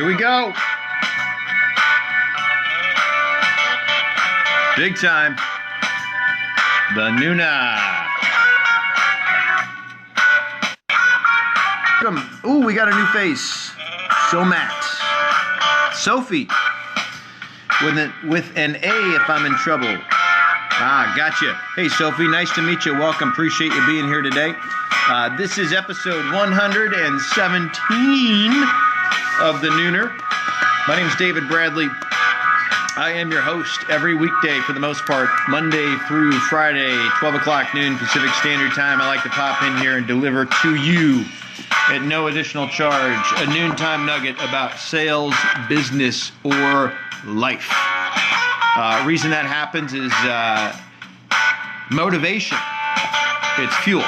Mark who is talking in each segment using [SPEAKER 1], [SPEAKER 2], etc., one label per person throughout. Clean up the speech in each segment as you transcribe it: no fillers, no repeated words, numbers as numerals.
[SPEAKER 1] Here we go. Big time. The Nuna. Ooh, we got a new face. So Matt. Sophie. With an A if I'm in trouble. Ah, gotcha. Hey, Sophie, nice to meet you. Welcome. Appreciate you being here today. This is episode 117 of the Nooner. My name is David Bradley. I am your host every weekday for the most part, Monday through Friday, 12 o'clock noon Pacific Standard Time. I like to pop in here and deliver to you at no additional charge a noontime nugget about sales, business, or life. Reason that happens is motivation. It's fuel.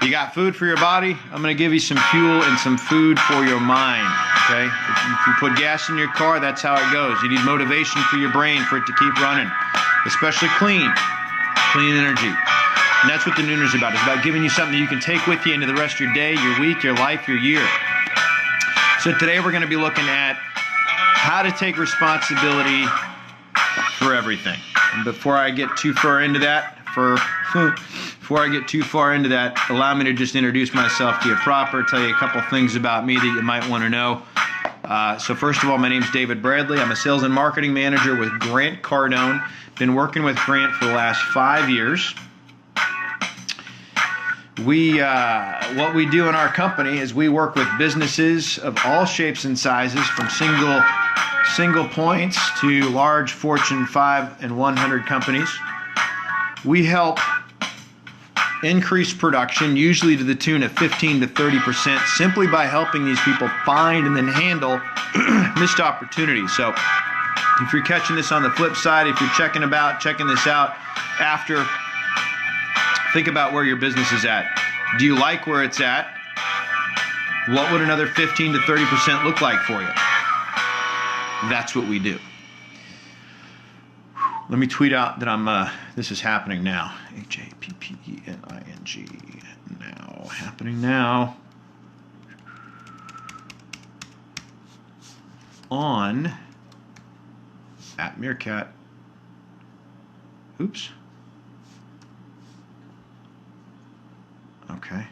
[SPEAKER 1] You got food for your body? I'm going to give you some fuel and some food for your mind. Okay? If you put gas in your car, that's how it goes. You need motivation for your brain for it to keep running, especially clean energy. And that's what the Nooner's about. It's about giving you something you can take with you into the rest of your day, your week, your life, your year. So today we're going to be looking at how to take responsibility for everything. And before I get too far into that, allow me to just introduce myself to you proper, tell you a couple things about me that you might want to know. So first of all, my name's David Bradley. I'm a sales and marketing manager with Grant Cardone. Been working with Grant for the last 5 years. What we do in our company is we work with businesses of all shapes and sizes, from single points to large Fortune 5 and 100 companies. We help increase production, usually to the tune of 15 to 30%, simply by helping these people find and then handle missed opportunities. So if you're catching this on the flip side, if you're checking this out after, think about where your business is at. Do you like where it's at? What would another 15 to 30% look like for you? That's what we do. Let me tweet out that this is happening now. HAPPENING. Now. Happening now. On @Meerkat. Oops. Okay.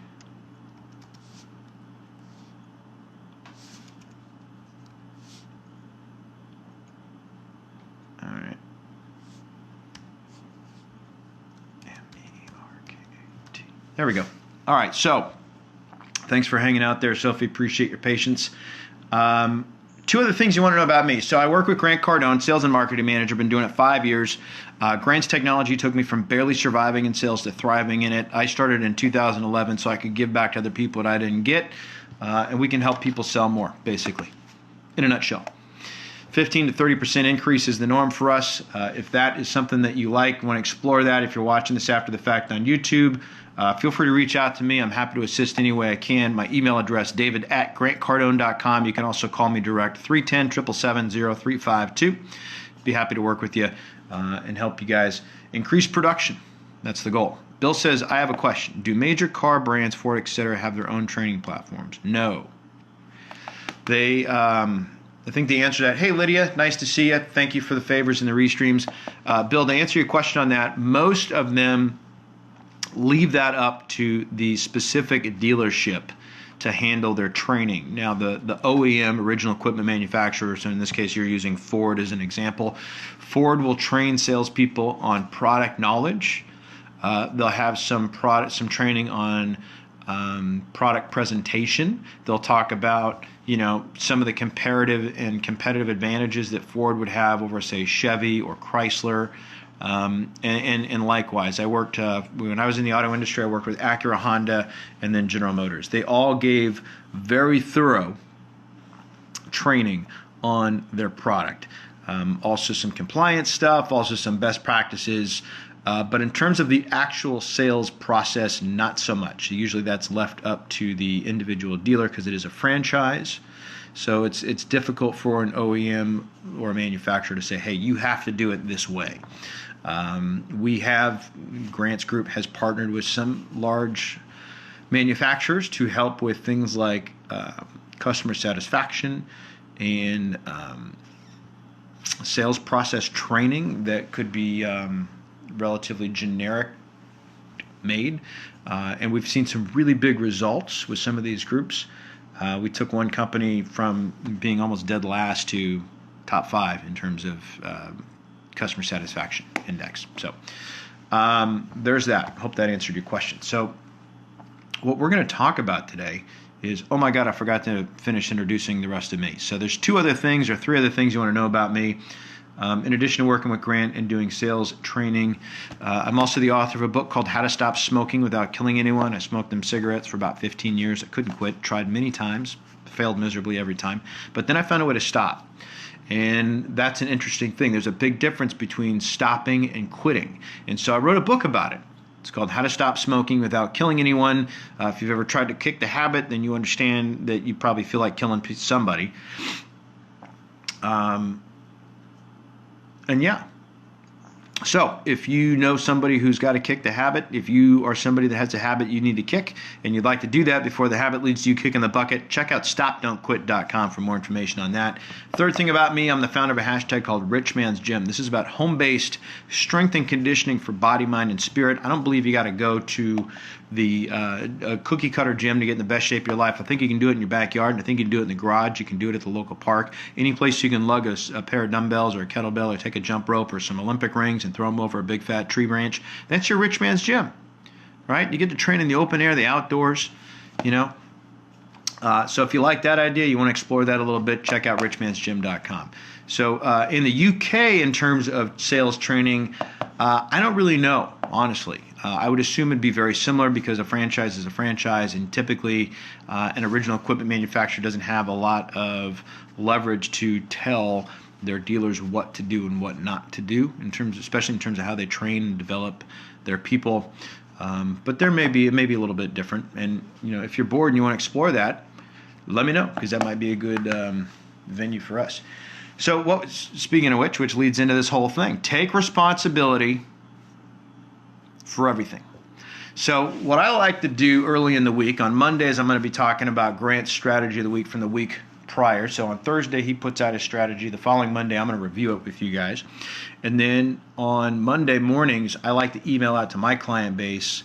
[SPEAKER 1] All right. MERKAT. There we go. All right. So, thanks for hanging out there, Sophie. Appreciate your patience. Two other things you want to know about me. So I work with Grant Cardone, sales and marketing manager. Been doing it 5 years. Grant's technology took me from barely surviving in sales to thriving in it. I started in 2011 so I could give back to other people that I didn't get. And we can help people sell more, basically, in a nutshell. 15 to 30% increase is the norm for us. If that is something that you like, want to explore that, if you're watching this after the fact on YouTube, feel free to reach out to me. I'm happy to assist any way I can. My email address, david@grantcardone.com. You can also call me direct, 310-777-0352. Be happy to work with you and help you guys increase production. That's the goal. Bill says, I have a question. Do major car brands, Ford, etc., have their own training platforms? No. They... I think the answer to that, hey, Lydia, nice to see you. Thank you for the favors and the restreams. Bill, to answer your question on that, most of them leave that up to the specific dealership to handle their training. Now, the OEM, original equipment manufacturer, so in this case you're using Ford as an example, Ford will train salespeople on product knowledge. They'll have some training on product presentation. They'll talk about some of the comparative and competitive advantages that Ford would have over, say, Chevy or Chrysler, and likewise. I worked when I was in the auto industry. I worked with Acura, Honda, and then General Motors. They all gave very thorough training on their product. Also some compliance stuff, also some best practices. But in terms of the actual sales process, not so much. Usually that's left up to the individual dealer because it is a franchise. So it's difficult for an OEM or a manufacturer to say, hey, you have to do it this way. Grant's group has partnered with some large manufacturers to help with things like customer satisfaction and sales process training that could be relatively generic made. And we've seen some really big results with some of these groups. We took one company from being almost dead last to top 5 in terms of customer satisfaction index. So there's that. Hope that answered your question. So what we're going to talk about today is, oh my God, I forgot to finish introducing the rest of me. So there's 2 other things or 3 other things you want to know about me. In addition to working with Grant and doing sales training, I'm also the author of a book called How to Stop Smoking Without Killing Anyone. I smoked them cigarettes for about 15 years. I couldn't quit, tried many times, failed miserably every time. But then I found a way to stop. And that's an interesting thing. There's a big difference between stopping and quitting. And so I wrote a book about it. It's called How to Stop Smoking Without Killing Anyone. If you've ever tried to kick the habit, then you understand that you probably feel like killing somebody. And yeah. So if you know somebody who's got to kick the habit, if you are somebody that has a habit you need to kick, and you'd like to do that before the habit leads to you kicking the bucket, check out stopdon'tquit.com for more information on that. Third thing about me, I'm the founder of a hashtag called Rich Man's Gym. This is about home-based strength and conditioning for body, mind, and spirit. I don't believe you got to go to the cookie-cutter gym to get in the best shape of your life. I think you can do it in your backyard, and I think you can do it in the garage. You can do it at the local park. Any place you can lug a pair of dumbbells or a kettlebell or take a jump rope or some Olympic rings and throw them over a big fat tree branch. That's your rich man's gym, right? You get to train in the open air, the outdoors, you know. So if you like that idea, you want to explore that a little bit, check out richmansgym.com. So in the UK, in terms of sales training, I don't really know, honestly. I would assume it'd be very similar because a franchise is a franchise, and typically an original equipment manufacturer doesn't have a lot of leverage to tell their dealers what to do and what not to do, especially in terms of how they train and develop their people. But it may be a little bit different. And if you're bored and you want to explore that, let me know, because that might be a good venue for us. So speaking of which leads into this whole thing. Take responsibility for everything. So what I like to do early in the week, on Mondays I'm going to be talking about Grant's strategy of the week from the week prior. So on Thursday he puts out his strategy. The following Monday I'm going to review it with you guys. And then on Monday mornings I like to email out to my client base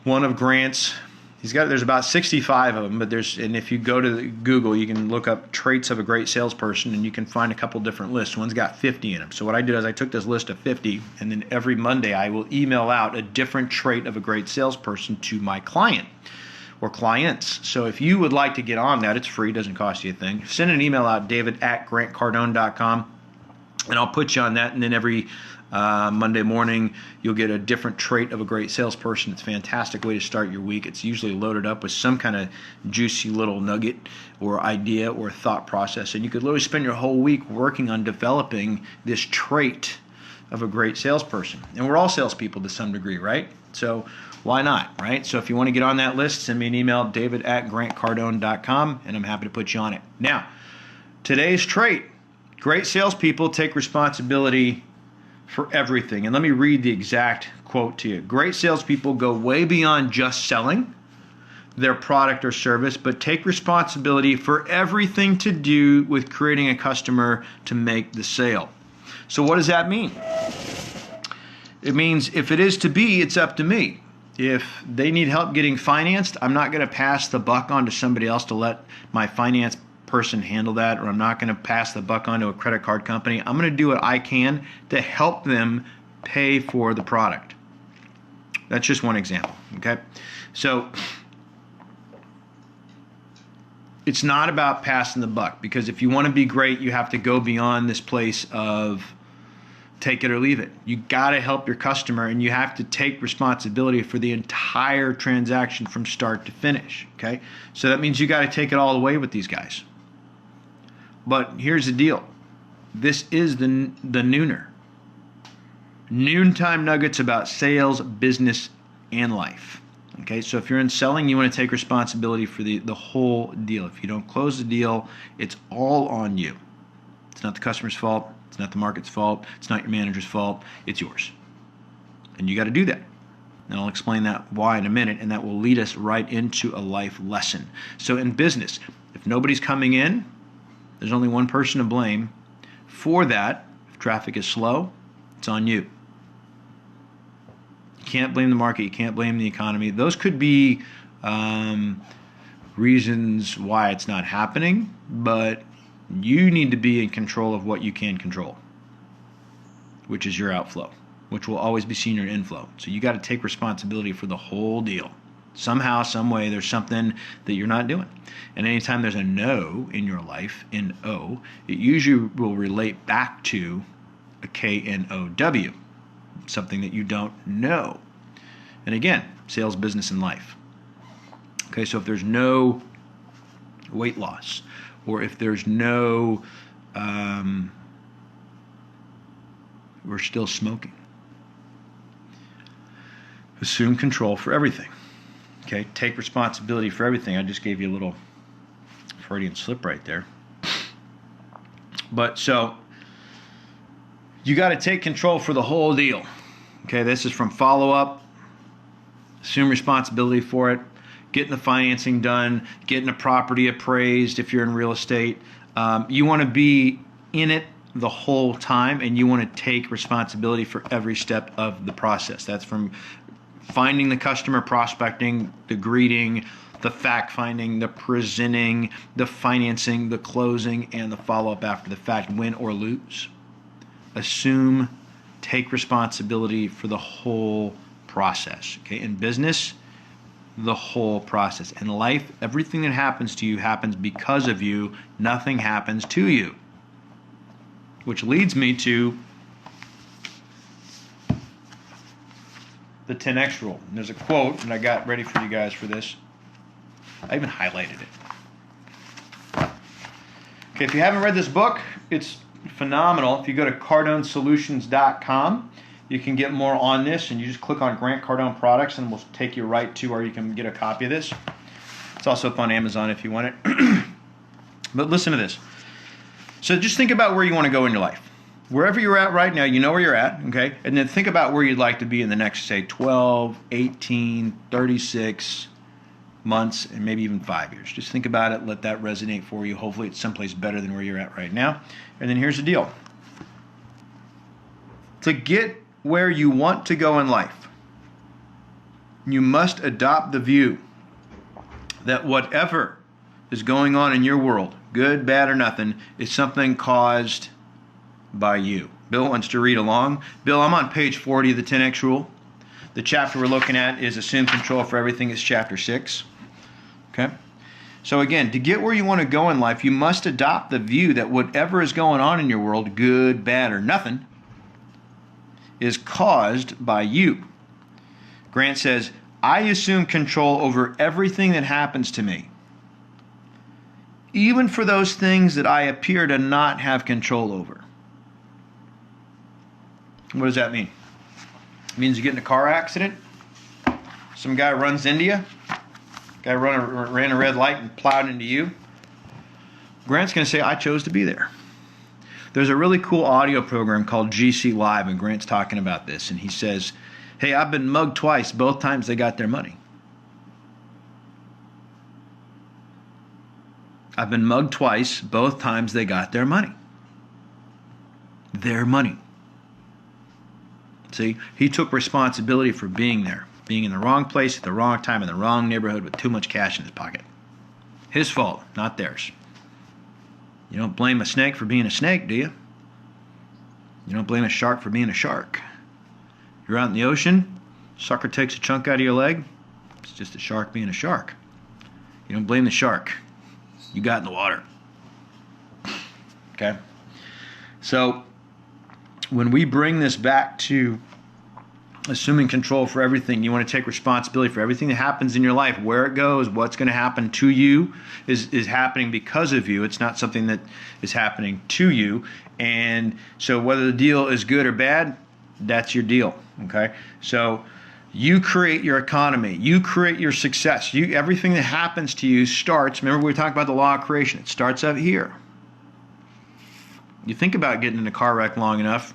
[SPEAKER 1] one of Grant's. There's about 65 of them, and if you go to Google, you can look up traits of a great salesperson, and you can find a couple different lists. One's got 50 in them. So what I did is I took this list of 50, and then every Monday I will email out a different trait of a great salesperson to my client or clients. So if you would like to get on that, it's free, doesn't cost you a thing. Send an email out, david@grantcardone.com, and I'll put you on that, and then every Monday morning you'll get a different trait of a great salesperson. It's a fantastic way to start your week. It's usually loaded up with some kind of juicy little nugget or idea or thought process, and you could literally spend your whole week working on developing this trait of a great salesperson. And we're all salespeople to some degree, right? So why not, right? So if you want to get on that list, send me an email, david@grantcardone.com, and I'm happy to put you on it. Now, today's trait: great salespeople take responsibility for everything. And let me read the exact quote to you. Great salespeople go way beyond just selling their product or service, but take responsibility for everything to do with creating a customer to make the sale. So what does that mean? It means if it is to be, it's up to me. If they need help getting financed, I'm not going to pass the buck on to somebody else to let my finance person handle that, or I'm not going to pass the buck on to a credit card company. I'm going to do what I can to help them pay for the product. That's just one example, okay? So it's not about passing the buck, because if you want to be great, you have to go beyond this place of take it or leave it. You got to help your customer, and you have to take responsibility for the entire transaction from start to finish, okay? So that means you got to take it all the way with these guys. But here's the deal. This is the Nooner. Noontime Nuggets about sales, business, and life. Okay, so if you're in selling, you want to take responsibility for the whole deal. If you don't close the deal, it's all on you. It's not the customer's fault. It's not the market's fault. It's not your manager's fault. It's yours. And you got to do that. And I'll explain that why in a minute, and that will lead us right into a life lesson. So in business, if nobody's coming in, there's only one person to blame for that. If traffic is slow, it's on you. You can't blame the market. You can't blame the economy. Those could be reasons why it's not happening, but you need to be in control of what you can control, which is your outflow, which will always be seen your inflow. So you got to take responsibility for the whole deal. Somehow, some way, there's something that you're not doing. And anytime there's a no in your life, N-O, it usually will relate back to a K-N-O-W, something that you don't know. And again, sales, business, and life. Okay, so if there's no weight loss, or if there's no, we're still smoking. Assume control for everything. Okay, take responsibility for everything. I just gave you a little Freudian slip right there. But so, you got to take control for the whole deal. Okay, this is from follow-up. Assume responsibility for it. Getting the financing done. Getting a property appraised if you're in real estate. You want to be in it the whole time, and you want to take responsibility for every step of the process. That's from finding the customer, prospecting, the greeting, the fact-finding, the presenting, the financing, the closing, and the follow-up after the fact, win or lose. Assume, take responsibility for the whole process. Okay, in business, the whole process. In life, everything that happens to you happens because of you. Nothing happens to you. Which leads me to the 10X rule. And there's a quote, and I got ready for you guys for this. I even highlighted it. Okay, if you haven't read this book, it's phenomenal. If you go to cardonesolutions.com, you can get more on this, and you just click on Grant Cardone Products, and we'll take you right to where you can get a copy of this. It's also up on Amazon if you want it. But listen to this. So just think about where you want to go in your life. Wherever you're at right now, you know where you're at, okay? And then think about where you'd like to be in the next, say, 12, 18, 36 months, and maybe even 5 years. Just think about it. Let that resonate for you. Hopefully it's someplace better than where you're at right now. And then here's the deal. To get where you want to go in life, you must adopt the view that whatever is going on in your world, good, bad, or nothing, is something caused by you. Bill wants to read along. Bill, I'm on page 40 of the 10X rule. The chapter we're looking at is Assume Control for Everything. It's chapter 6. Okay? So again, to get where you want to go in life, you must adopt the view that whatever is going on in your world, good, bad, or nothing, is caused by you. Grant says, I assume control over everything that happens to me, even for those things that I appear to not have control over. What does that mean? It means you get in a car accident, some guy runs into you, guy ran a red light and plowed into you. Grant's going to say, I chose to be there. There's a really cool audio program called GC Live, and Grant's talking about this, and he says, hey, I've been mugged twice. Both times they got their money. I've been mugged twice. Both times they got their money. Their money. See, he took responsibility for being there, being in the wrong place at the wrong time in the wrong neighborhood with too much cash in his pocket. His fault, not theirs. You don't blame a snake for being a snake, do you? You don't blame a shark for being a shark. You're out in the ocean, sucker takes a chunk out of your leg, it's just a shark being a shark. You don't blame the shark. You got in the water. Okay? So, when we bring this back to assuming control for everything, you want to take responsibility for everything that happens in your life, where it goes, what's going to happen to you is happening because of you. It's not something that is happening to you. And so whether the deal is good or bad, that's your deal. Okay? So you create your economy. You create your success. Everything that happens to you starts, remember we talked about the law of creation. It starts up here. You think about getting in a car wreck long enough,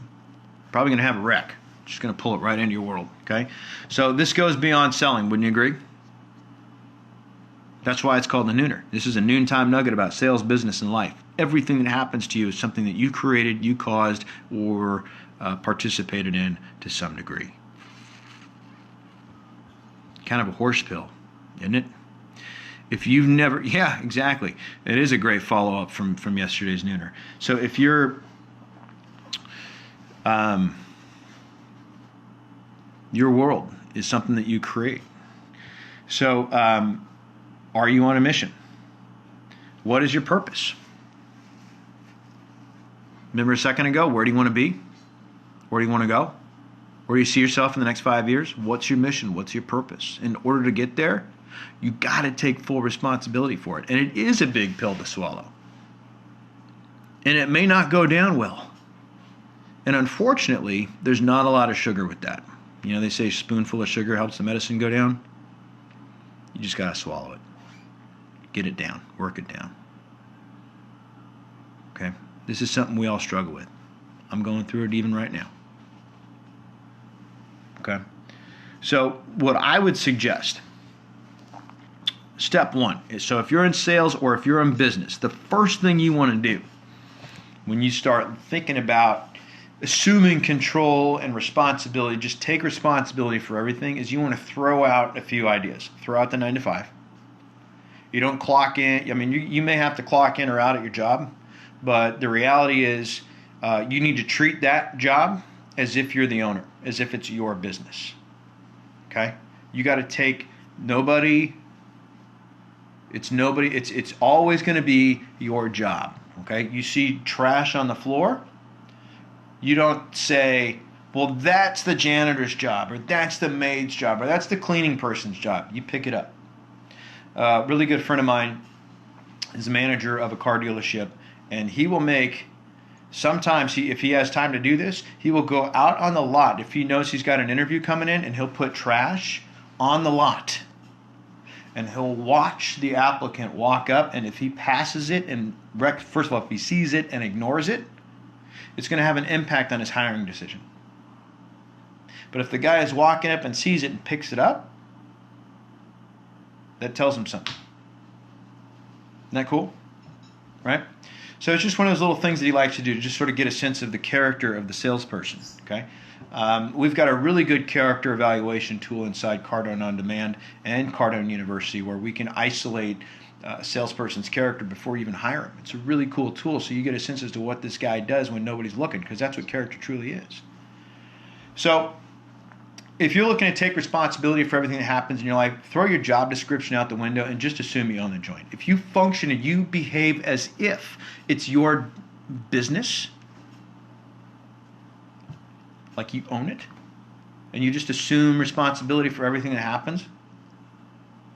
[SPEAKER 1] probably going to have a wreck. Just going to pull it right into your world, okay? So this goes beyond selling, wouldn't you agree? That's why it's called the Nooner. This is a noontime nugget about sales, business, and life. Everything that happens to you is something that you created, you caused, or participated in to some degree. Kind of a horse pill, isn't it? If you've never, yeah, exactly. It is a great follow-up from yesterday's Nooner. So if you're, your world is something that you create. So are you on a mission? What is your purpose? Remember a second ago, where do you want to be? Where do you want to go? Where do you see yourself in the next 5 years? What's your mission? What's your purpose? In order to get there, you got to take full responsibility for it. And it is a big pill to swallow. And it may not go down well. And unfortunately, there's not a lot of sugar with that. You know, they say a spoonful of sugar helps the medicine go down. You just got to swallow it. Get it down. Work it down. Okay? This is something we all struggle with. I'm going through it even right now. Okay? So what I would suggest, step one, is so if you're in sales or if you're in business, the first thing you want to do when you start thinking about assuming control and responsibility, just take responsibility for everything, is you want to throw out a few ideas. Throw out the 9 to 5. You don't clock in. I mean, you may have to clock in or out at your job, but the reality is you need to treat that job as if you're the owner, as if it's your business. Okay? You got to take nobody. It's always going to be your job. Okay? You see trash on the floor, you don't say, well, that's the janitor's job, or that's the maid's job, or that's the cleaning person's job. You pick it up. A really good friend of mine is a manager of a car dealership, and he will make, sometimes if he has time to do this, he will go out on the lot if he knows he's got an interview coming in, and he'll put trash on the lot. And he'll watch the applicant walk up, and if he passes it, and first of all, if he sees it and ignores it, it's going to have an impact on his hiring decision. But if the guy is walking up and sees it and picks it up, that tells him something. Isn't that cool? Right? So it's just one of those little things that he likes to do to just sort of get a sense of the character of the salesperson. Okay? We've got a really good character evaluation tool inside Cardone On Demand and Cardone University where we can isolate a salesperson's character before you even hire him. It's a really cool tool, so you get a sense as to what this guy does when nobody's looking, because that's what character truly is. So if you're looking to take responsibility for everything that happens in your life, throw your job description out the window and just assume you own the joint. If you function and you behave as if it's your business, like you own it, and you just assume responsibility for everything that happens,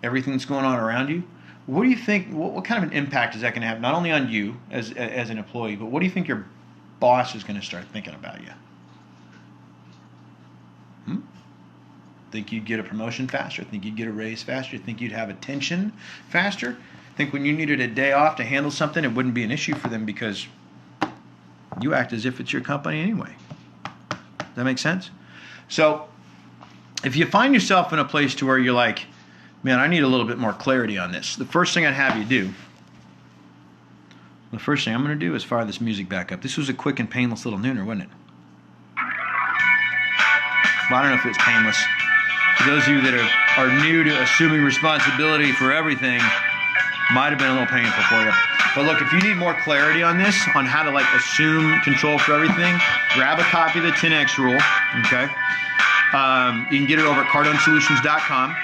[SPEAKER 1] everything that's going on around you, what do you think, what kind of an impact is that going to have, not only on you as an employee, but what do you think your boss is going to start thinking about you? Think you'd get a promotion faster? Think you'd get a raise faster? Think you'd have attention faster? Think when you needed a day off to handle something, it wouldn't be an issue for them because you act as if it's your company anyway. Does that make sense? So if you find yourself in a place to where you're like, man, I need a little bit more clarity on this, the first thing I'd have you do, the first thing I'm going to do is fire this music back up. This was a quick and painless little nooner, wasn't it? Well, I don't know if it was painless. For those of you that are new to assuming responsibility for everything, might have been a little painful for you. But look, if you need more clarity on this, on how to like assume control for everything, grab a copy of the 10X rule, okay? You can get it over at cardonesolutions.com.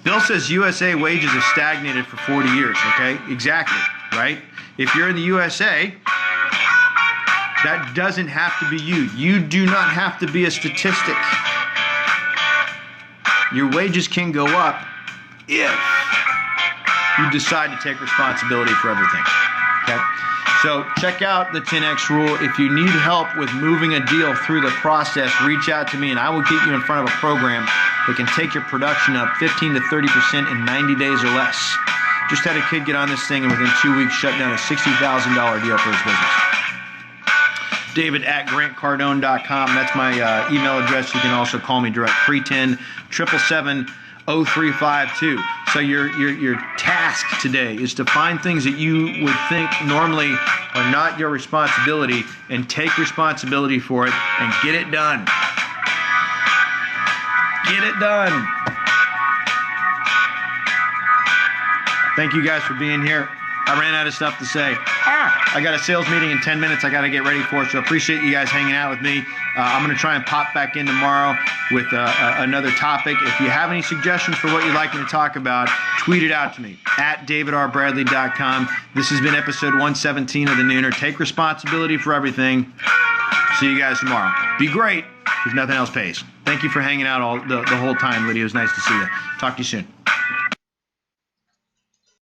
[SPEAKER 1] Bill says USA wages have stagnated for 40 years, okay? Exactly, right? If you're in the USA, that doesn't have to be you. You do not have to be a statistic. Your wages can go up if you decide to take responsibility for everything, okay? So check out the 10X rule. If you need help with moving a deal through the process, reach out to me and I will get you in front of a program that can take your production up 15 to 30% in 90 days or less. Just had a kid get on this thing and within 2 weeks shut down a $60,000 deal for his business. David@grantcardone.com. That's my email address. You can also call me direct, 310-777-0352. So your task today is to find things that you would think normally are not your responsibility and take responsibility for it and get it done. Get it done. Thank you guys for being here. I ran out of stuff to say. I got a sales meeting in 10 minutes I got to get ready for, so I appreciate you guys hanging out with me. I'm going to try and pop back in tomorrow with another topic. If you have any suggestions for what you'd like me to talk about, tweet it out to me at davidrbradley.com. This has been episode 117 of The Nooner. Take responsibility for everything. See you guys tomorrow. Be great, because nothing else pays. Thank you for hanging out the whole time, Lydia. It was nice to see you. Talk to you soon.